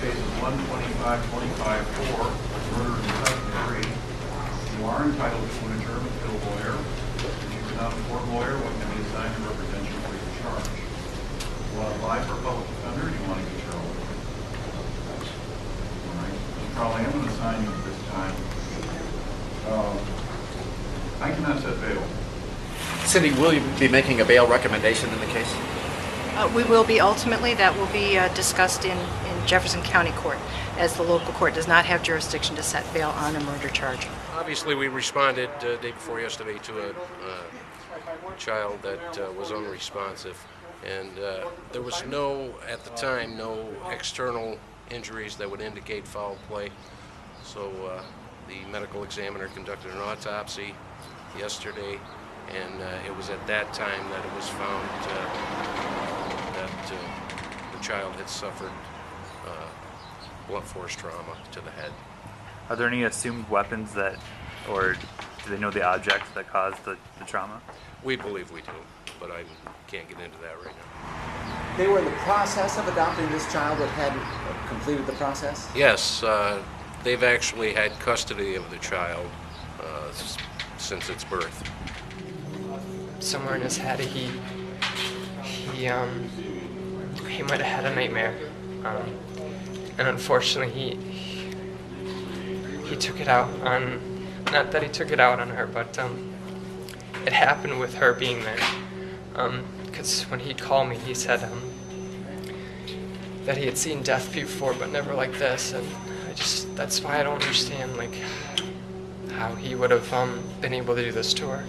cases 125-25-4, murder and second degree, you are entitled to an adjournment to a lawyer. If you cannot afford a lawyer, one can be assigned to represent you for your charge. You want to apply for a public defender, or do you want to get your own? All right. Mr. Crowley, I'm going to assign you at this time. I cannot set bail. Cindy, will you be making a bail recommendation in the case? We will be ultimately. That will be discussed in Jefferson County Court, as the local court does not have jurisdiction to set bail on a murder charge. Obviously, we responded day before yesterday to a child that was unresponsive, and there was at the time, no external injuries that would indicate foul play. So the medical examiner conducted an autopsy yesterday, and it was at that time that it was found that the child had suffered blunt force trauma to the head. Are there any assumed weapons or do they know the object that caused the trauma? We believe we do, but I can't get into that right now. They were in the process of adopting this child, but hadn't completed the process? Yes, they've actually had custody of the child since its birth. Somewhere in his head, he might have had a nightmare, and unfortunately, he took it out on. Not that he took it out on her, but it happened with her being there. Because when he'd call me, he said that he had seen death before, but never like this, and that's why I don't understand like how he would have been able to do this to her.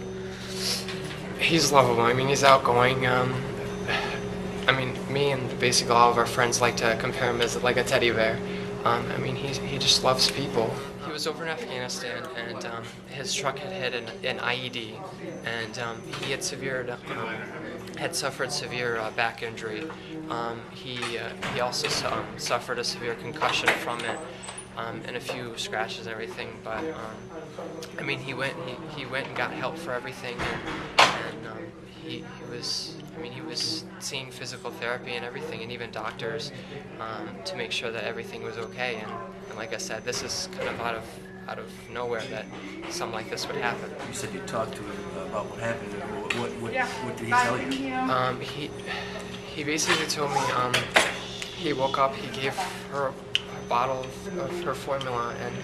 He's lovable. I mean, he's outgoing. I mean, me and basically all of our friends like to compare him as like a teddy bear. I mean, he just loves people. He was over in Afghanistan, and his truck had hit an IED, and he had suffered severe back injury. He also suffered a severe concussion from it, and a few scratches and everything. But I mean, he went and got help for everything, and he was seeing physical therapy and everything, and even doctors to make sure that everything was okay. And like I said, this is kind of out of nowhere that something like this would happen. You said you talked to him about what happened. What did he tell you? He basically told me he woke up, he gave her a bottle of her formula and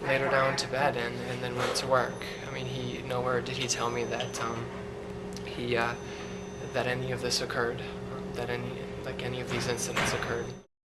laid her down to bed and then went to work. I mean, nowhere did he tell me that that any of this occurred, that any of these incidents occurred.